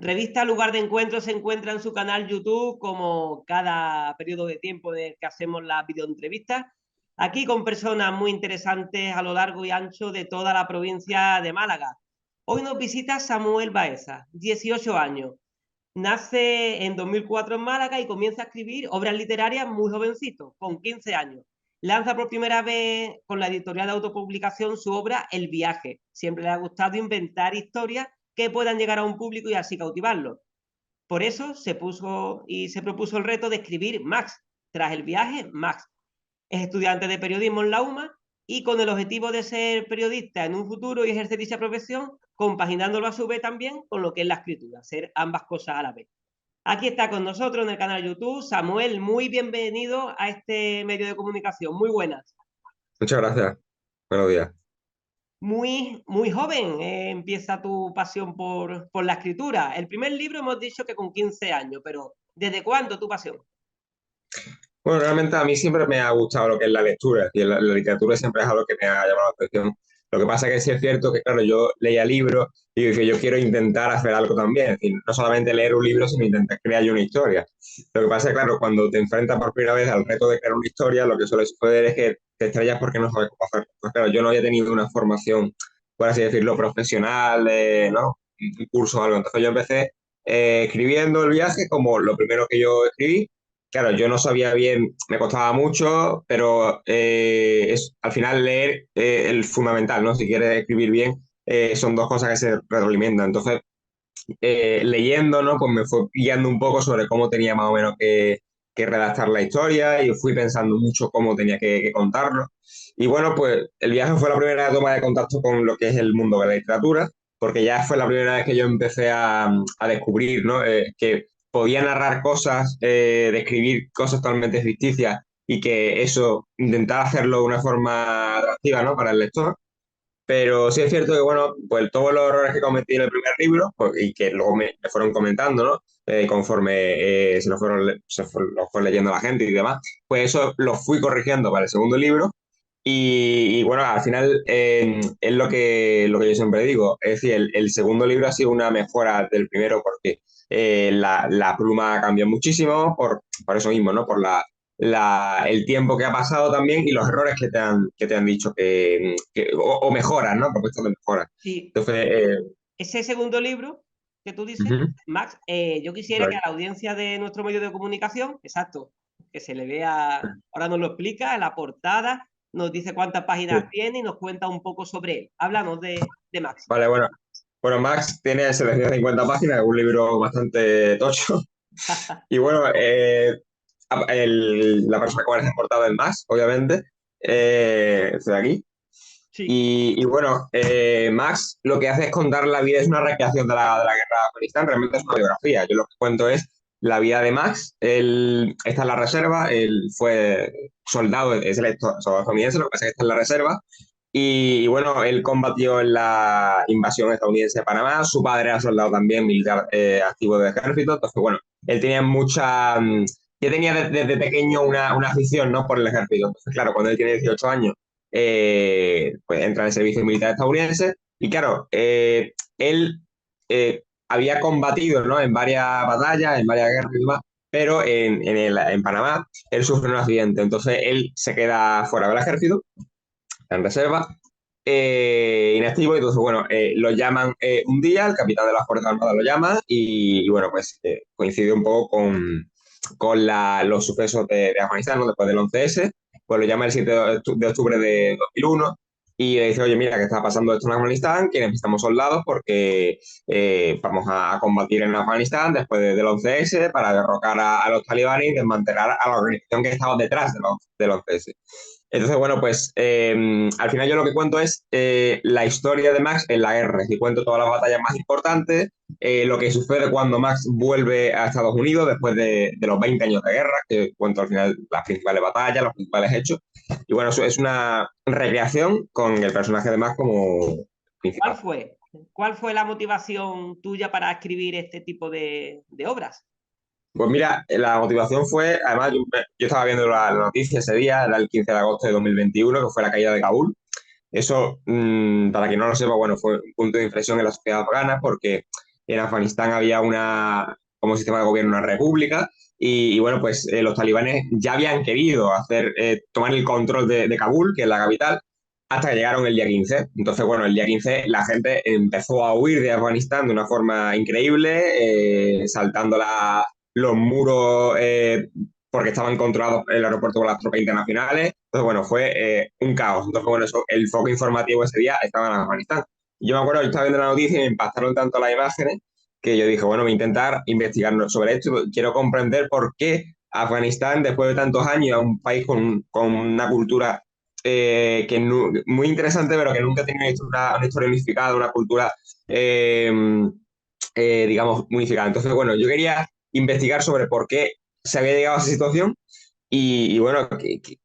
Revista Lugar de Encuentro se encuentra en su canal YouTube como cada periodo de tiempo en el que hacemos las videoentrevistas. Aquí con personas muy interesantes a lo largo y ancho de toda la provincia de Málaga. Hoy nos visita Samuel Baeza, 18 años. Nace en 2004 en Málaga y comienza a escribir obras literarias muy jovencito, con 15 años. Lanza por primera vez con la editorial de autopublicación su obra El viaje. Siempre le ha gustado inventar historias que puedan llegar a un público y así cautivarlo. Por eso se propuso el reto de escribir Max. Tras el viaje, Max es estudiante de periodismo en la UMA y con el objetivo de ser periodista en un futuro y ejercer dicha profesión, compaginándolo a su vez también con lo que es la escritura, ser ambas cosas a la vez. Aquí está con nosotros en el canal YouTube Samuel, muy bienvenido a este medio de comunicación, muy buenas. Muchas gracias. Buenos días. Muy joven empieza tu pasión por la escritura. El primer libro hemos dicho que con 15 años, pero ¿desde cuándo tu pasión? Bueno, realmente a mí siempre me ha gustado lo que es la lectura y la literatura siempre es algo que me ha llamado la atención. Lo que pasa es que sí es cierto que, claro, yo leía libros y dije, yo quiero intentar hacer algo también. Es decir, no solamente leer un libro, sino intentar crear yo una historia. Lo que pasa es que, claro, cuando te enfrentas por primera vez al reto de crear una historia, lo que suele suceder es que te estrellas porque no sabes cómo hacerlo. Pues claro, yo no había tenido una formación, por así decirlo, profesional, ¿no? Un curso o algo. Entonces yo empecé escribiendo el viaje como lo primero que yo escribí. Claro, yo no sabía bien, me costaba mucho, pero es al final leer el fundamental, ¿no? Si quieres escribir bien, son dos cosas que se retroalimentan. Entonces, leyendo, ¿no? Pues me fue guiando un poco sobre cómo tenía más o menos que redactar la historia y fui pensando mucho cómo tenía que contarlo. Y bueno, pues el viaje fue la primera toma de contacto con lo que es el mundo de la literatura, porque ya fue la primera vez que yo empecé a descubrir, ¿no? Que podía narrar cosas, describir cosas totalmente ficticias y que eso, intentar hacerlo de una forma atractiva, ¿no? Para el lector. Pero sí es cierto que, bueno, pues todos los errores que cometí en el primer libro, pues, y que luego me fueron comentando, ¿no? Conforme lo fue leyendo la gente y demás, pues eso lo fui corrigiendo para el segundo libro. Y bueno, al final es lo que yo siempre digo. Es decir, el segundo libro ha sido una mejora del primero porque la pluma cambió muchísimo, por eso mismo, ¿no? Por el tiempo que ha pasado también y los errores que te han dicho o mejoras, ¿no? Propuestas de mejora. Sí, Entonces, ese segundo libro que tú dices, ujú, Max, yo quisiera que a vale. la audiencia de nuestro medio de comunicación, exacto, que se le vea, ahora nos lo explica en la portada, nos dice cuántas páginas Sí. tiene y nos cuenta un poco sobre él. Háblanos de Max. Vale, bueno. Bueno, Max tiene 750 páginas, es un libro bastante tocho. Y bueno, la persona que aparece en portada es Max, obviamente, de aquí. Sí, Y bueno, Max lo que hace es contar la vida, es una recreación de la guerra de Afganistán, realmente es una biografía. Yo lo que cuento es la vida de Max. Él está en la reserva, él fue soldado, es el soldado estadounidense, lo que pasa es que está en la reserva. Y bueno, él combatió en la invasión estadounidense de Panamá. Su padre era soldado también, militar activo del ejército. Entonces, bueno, él tenía ya tenía desde pequeño una afición, ¿no? Por el ejército. Entonces, claro, cuando él tiene 18 años pues entra en el servicio militar estadounidense y claro, él había combatido, ¿no? En varias batallas, en varias guerras y demás, pero en Panamá él sufre un accidente, entonces él se queda fuera del ejército, en reserva, inactivo, y entonces, bueno, lo llaman un día, el capitán de las Fuerzas Armadas lo llama y bueno, pues coincide un poco con los sucesos de Afganistán, ¿no? Después del 11S, pues lo llama el 7 de octubre de 2001 y le dice, oye, mira, que está pasando esto en Afganistán, que necesitamos soldados porque vamos a combatir en Afganistán después del 11S para derrocar a los talibanes y desmantelar a la organización que estaba detrás del 11S. Entonces, bueno, pues al final yo lo que cuento es la historia de Max en la guerra. Y cuento todas las batallas más importantes, lo que sucede cuando Max vuelve a Estados Unidos después de los 20 años de guerra, que cuento al final las principales batallas, los principales hechos. Y bueno, eso es una recreación con el personaje de Max como ¿cuál principal. fue? ¿Cuál fue la motivación tuya para escribir este tipo de obras? Pues mira, la motivación fue, además yo estaba viendo la noticia ese día, era el 15 de agosto de 2021, que fue la caída de Kabul. Eso, para quien no lo sepa, bueno, fue un punto de inflexión en la sociedad afgana porque en Afganistán había como sistema de gobierno, una república, y bueno, pues los talibanes ya habían querido tomar el control de Kabul, que es la capital, hasta que llegaron el día 15. Entonces, bueno, el día 15 la gente empezó a huir de Afganistán de una forma increíble, saltando los muros porque estaban controlados el aeropuerto por las tropas internacionales. Entonces, bueno, fue un caos. Entonces, bueno, el foco informativo ese día estaba en Afganistán. Yo me acuerdo, yo estaba viendo la noticia y me impactaron tanto las imágenes que yo dije, bueno, voy a intentar investigar sobre esto. Quiero comprender por qué Afganistán, después de tantos años, es un país con una cultura muy interesante, pero que nunca ha tenido una historia unificada, una cultura, digamos, unificada. Entonces, bueno, yo quería investigar sobre por qué se había llegado a esa situación y bueno,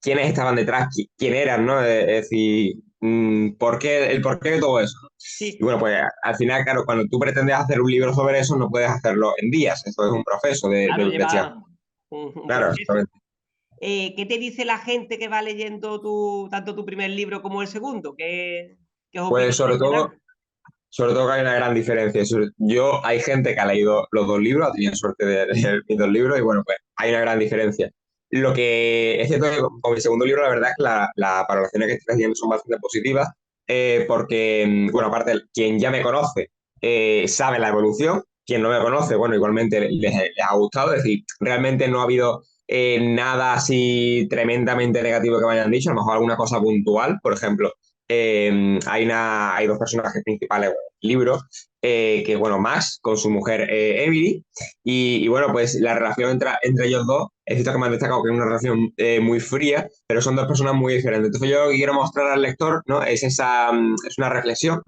quiénes estaban detrás, quién eran, ¿no? Es decir, el porqué de todo eso. Y Sí, bueno, pues al final, claro, cuando tú pretendes hacer un libro sobre eso, no puedes hacerlo en días. Esto es un proceso de claro, investigación. lleva un Claro, proceso. exactamente. ¿Qué te dice la gente que va leyendo tanto tu primer libro como el segundo? ¿Qué Pues opiniones te dan? sobre todo que hay una gran diferencia. Hay gente que ha leído los dos libros, ha tenido suerte de leer mis dos libros y bueno, pues hay una gran diferencia. Lo que es cierto es que con mi segundo libro, la verdad es que las valoraciones que estoy haciendo son bastante positivas, porque, bueno, aparte, quien ya me conoce sabe la evolución, quien no me conoce, bueno, igualmente les ha gustado, es decir, realmente no ha habido nada así tremendamente negativo que me hayan dicho, a lo mejor alguna cosa puntual, por ejemplo. Hay dos personajes principales en el libro, que es, bueno, Max con su mujer Emily, y bueno, pues la relación entre ellos dos, es cierto que me han destacado que es una relación muy fría, pero son dos personas muy diferentes. Entonces yo lo que quiero mostrar al lector, ¿no? Es una reflexión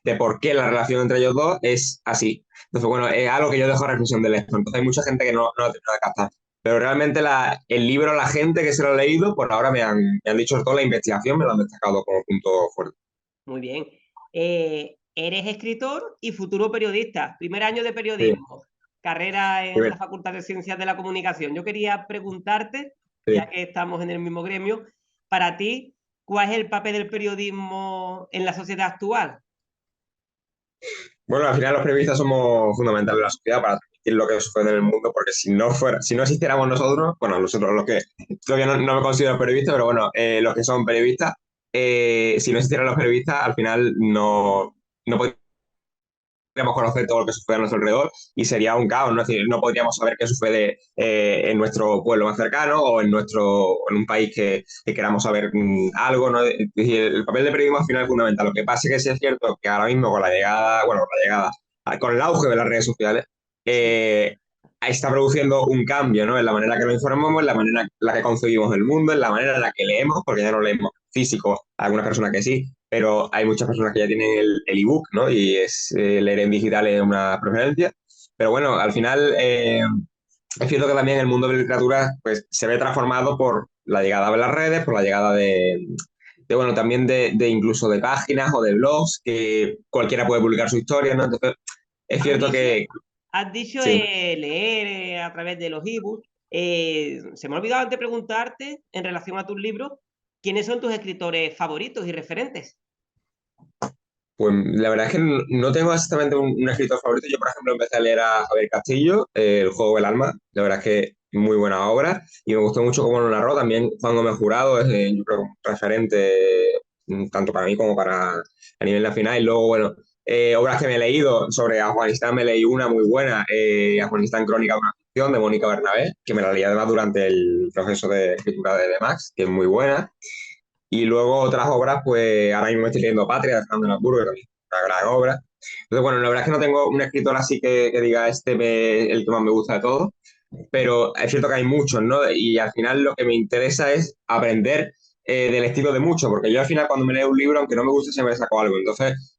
de por qué la relación entre ellos dos es así. Entonces, bueno, es algo que yo dejo a reflexión del lector. Entonces hay mucha gente que no lo termina de captar. Pero realmente el libro, la gente que se lo ha leído, por ahora me han dicho toda la investigación, me lo han destacado como punto fuerte. Muy bien. Eres escritor y futuro periodista. Primer año de Sí, periodismo. Carrera sí, en la Facultad de Ciencias de la Comunicación. Yo quería preguntarte, sí. ya que estamos en el mismo gremio, para ti, ¿cuál es el papel del periodismo en la sociedad actual? Bueno, al final los periodistas somos fundamentales en la sociedad para transmitir lo que sucede en el mundo, porque si no existiéramos nosotros, bueno, nosotros los que todavía no me considero periodista, pero bueno, los que son periodistas, si no existieran los periodistas, al final no podríamos conocer todo lo que sucede a nuestro alrededor y sería un caos, ¿no? Es decir, no podríamos saber qué sucede en nuestro pueblo más cercano o en un país que queramos saber algo, ¿no? Es decir, el papel de periodismo al final es fundamental. Lo que pasa es que sí es cierto que ahora mismo con el auge de las redes sociales, Sí. está produciendo un cambio, ¿no? En la manera que nos informamos, en la manera en la que concebimos el mundo, en la manera en la que leemos, porque ya no leemos físico, algunas personas que sí, pero hay muchas personas que ya tienen el ebook, ¿no? Y leer en digital es una preferencia. Pero bueno, al final es cierto que también el mundo de la literatura pues, se ve transformado por la llegada de las redes, por la llegada bueno, también de incluso de páginas o de blogs que cualquiera puede publicar su historia, ¿no? Entonces, es Has cierto dicho, que has dicho sí. leer a través de los ebooks. Se me ha olvidado antes preguntarte, en relación a tus libros, ¿quiénes son tus escritores favoritos y referentes? Pues la verdad es que no tengo exactamente un escritor favorito. Yo, por ejemplo, empecé a leer a Javier Castillo, El juego del alma. La verdad es que muy buena obra y me gustó mucho cómo lo narró. También Juan Gómez Jurado es, yo creo, un referente tanto para mí como para a nivel nacional. Y luego, bueno, obras que me he leído sobre Afganistán, me leí una muy buena, Afganistán Crónica de una ficción, de Mónica Bernabé, que me la leí además durante el proceso de escritura de Max, que es muy buena. Y luego otras obras, pues ahora mismo estoy leyendo Patria de Fernando Navarro, que también es una gran obra. Entonces, bueno, la verdad es que no tengo un escritor así que diga el que más me gusta de todos, pero es cierto que hay muchos, ¿no? Y al final lo que me interesa es aprender del estilo de muchos, porque yo al final cuando me leo un libro, aunque no me guste, siempre saco algo. Entonces,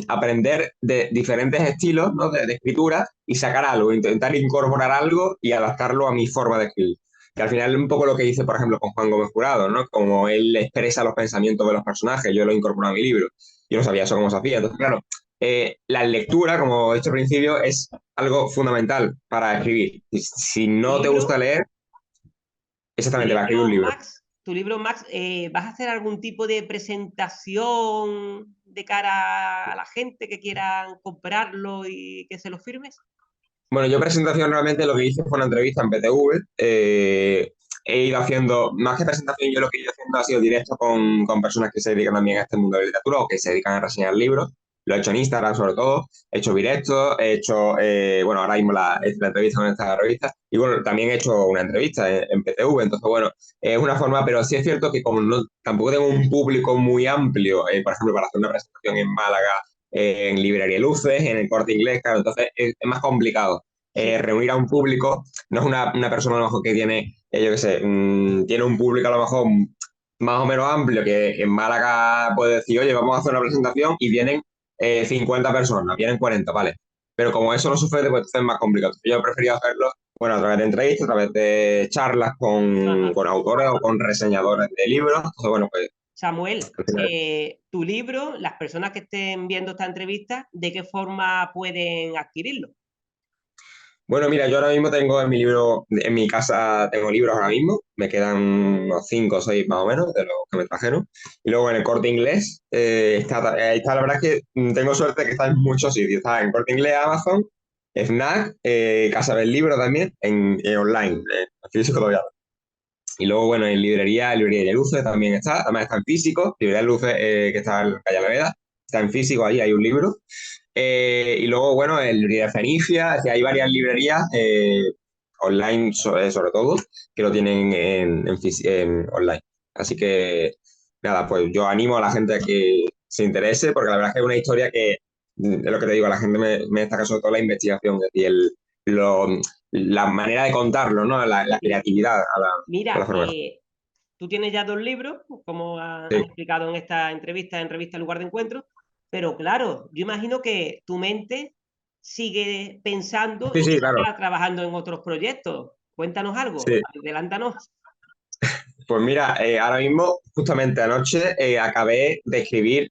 aprender de diferentes estilos, ¿no? De escritura y sacar algo, intentar incorporar algo y adaptarlo a mi forma de escribir. Que al final es un poco lo que hice, por ejemplo, con Juan Gómez Jurado, ¿no? Como él expresa los pensamientos de los personajes, yo lo incorporo a mi libro. Yo no sabía eso cómo se hacía. Entonces, claro, la lectura, como he dicho al principio, es algo fundamental para escribir. Si ¿Tu no te gusta libro, leer, tu exactamente, para escribir un libro, libro. Max? tu libro, Max, ¿vas a hacer algún tipo de presentación de cara a la gente que quieran comprarlo y que se lo firmes? Bueno, yo presentación realmente lo que hice fue una entrevista en PTV. He ido haciendo, más que presentación, yo lo que he ido haciendo ha sido directo con personas que se dedican también a este mundo de la literatura o que se dedican a reseñar libros. Lo he hecho en Instagram sobre todo, he hecho directos, he hecho, bueno, ahora mismo la entrevista con esta revista y bueno, también he hecho una entrevista en PTV, entonces bueno, es una forma, pero sí es cierto que como no, tampoco tengo un público muy amplio, por ejemplo, para hacer una presentación en Málaga, en Librería Luces, en el Corte Inglés, claro, entonces es más complicado Sí, reunir a un público. No es una persona a lo mejor que tiene, yo qué sé, tiene un público a lo mejor más o menos amplio, que en Málaga puede decir, oye, vamos a hacer una presentación y vienen 50 personas, vienen 40, ¿vale? Pero como eso no sucede, pues entonces es más complicado. Yo he preferido hacerlo, bueno, a través de entrevistas, a través de charlas ajá. con autores o con reseñadores de libros. Entonces, bueno, pues Samuel, al final. tu libro, las personas que estén viendo esta entrevista, ¿de qué forma pueden adquirirlo? Bueno, mira, yo ahora mismo tengo en mi libro, en mi casa tengo libros ahora mismo, me quedan unos 5 o 6 más o menos de los que me trajeron. Y luego en el Corte Inglés, ahí está, la verdad es que tengo suerte que está en muchos sitios. Está en Corte Inglés, Amazon, Fnac, Casa del Libro también, en online, en físico todavía no. Y luego, bueno, en librería de Luces también está, además está en físico, librería de Luces que está en Calle Alameda, está en físico, ahí hay un libro. Y luego, bueno, en librería Fenicia, es decir, hay varias librerías online, sobre todo, que lo tienen en online. Así que, nada, pues yo animo a la gente a que se interese, porque la verdad es que es una historia que, es lo que te digo, a la gente me destaca sobre todo la investigación, es decir, lo, la manera de contarlo, ¿no? La Sí. creatividad a la Mira, forma. tú tienes ya 2 libros, como has Sí, explicado en esta entrevista en Revista Lugar de Encuentro, pero claro, yo imagino que tu mente sigue pensando sí, y sí, claro. ya trabajando en otros proyectos. Cuéntanos algo, Sí. adelántanos. Pues mira, ahora mismo, justamente anoche, acabé de escribir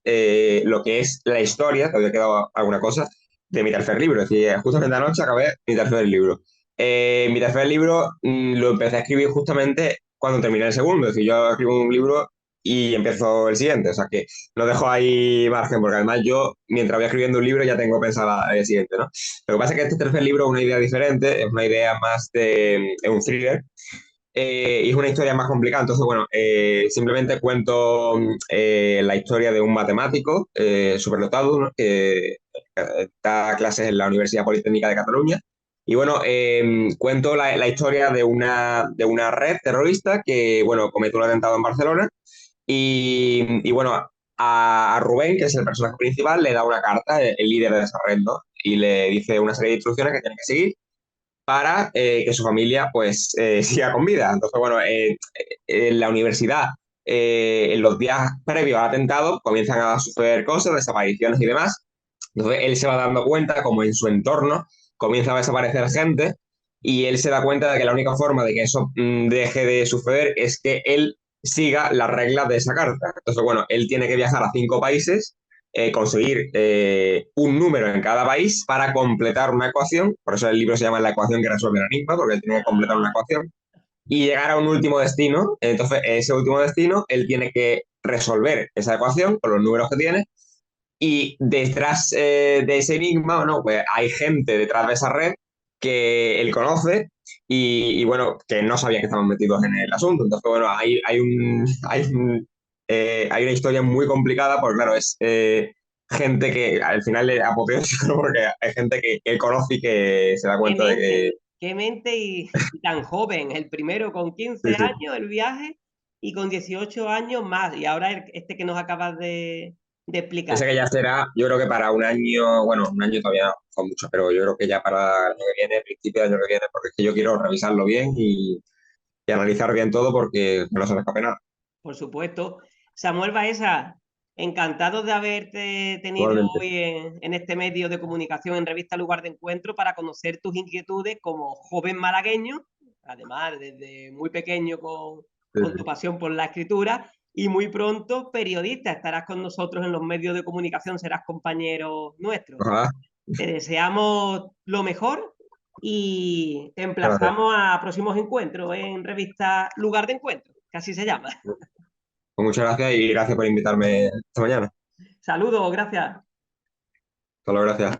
lo que es la historia, todavía ha quedado alguna cosa, de mi tercer libro. Es decir, justamente anoche acabé mi tercer libro. Mi tercer libro lo empecé a escribir justamente cuando terminé el segundo. Es decir, yo escribo un libro y empiezo el siguiente. O sea que no dejo ahí margen, porque además yo, mientras voy escribiendo un libro, ya tengo pensada el siguiente, ¿no? Lo que pasa es que este tercer libro es una idea diferente, es una idea más de es un thriller y es una historia más complicada. Entonces, bueno, simplemente cuento la historia de un matemático superdotado, ¿no? Que da clases en la Universidad Politécnica de Cataluña. Y bueno, cuento la historia de una red terrorista que, bueno, comete un atentado en Barcelona. Y bueno, a Rubén, que es el personaje principal, le da una carta, el líder de esa red, ¿no? Y le dice una serie de instrucciones que tiene que seguir para que su familia pues siga con vida. Entonces, bueno, en la universidad, en los días previos al atentado, comienzan a suceder cosas, desapariciones y demás. Entonces, él se va dando cuenta como en su entorno comienza a desaparecer gente y él se da cuenta de que la única forma de que eso deje de suceder es que él siga las reglas de esa carta. Entonces, bueno, él tiene que viajar a 5 países conseguir un número en cada país para completar una ecuación. Por eso el libro se llama La ecuación que resuelve el enigma, porque él tiene que completar una ecuación y llegar a un último destino. Entonces, ese último destino, él tiene que resolver esa ecuación con los números que tiene. Y detrás de ese enigma, ¿no? Pues hay gente detrás de esa red que él conoce bueno, que no sabía que estaban metidos en el asunto. Entonces, bueno, hay una historia muy complicada, porque claro, es gente que al final es apoteósico, ¿no? Porque hay gente que él conoce y que se da cuenta de que... Qué mente y tan joven. El primero con Sí, 15 sí. años, el viaje, y con 18 años más. Y ahora este que nos acabas de Ese explicar. que ya será, yo creo que para un año, bueno, un año todavía no son mucho, pero yo creo que ya para el año que viene, principio del año que viene, porque es que yo quiero revisarlo bien y analizar bien todo porque no se me escape nada. Por supuesto. Samuel Baeza, encantado de haberte tenido Igualmente. hoy en este medio de comunicación en Revista Lugar de Encuentro para conocer tus inquietudes como joven malagueño, además desde muy pequeño Sí, con tu sí. pasión por la escritura y muy pronto periodista. Estarás con nosotros en los medios de comunicación, serás compañero nuestro. Ojalá. Te deseamos lo mejor y te Gracias. emplazamos a próximos encuentros en Revista Lugar de Encuentro. que así se llama. Pues muchas gracias y gracias por invitarme esta mañana. Saludos, gracias. Hasta luego, gracias.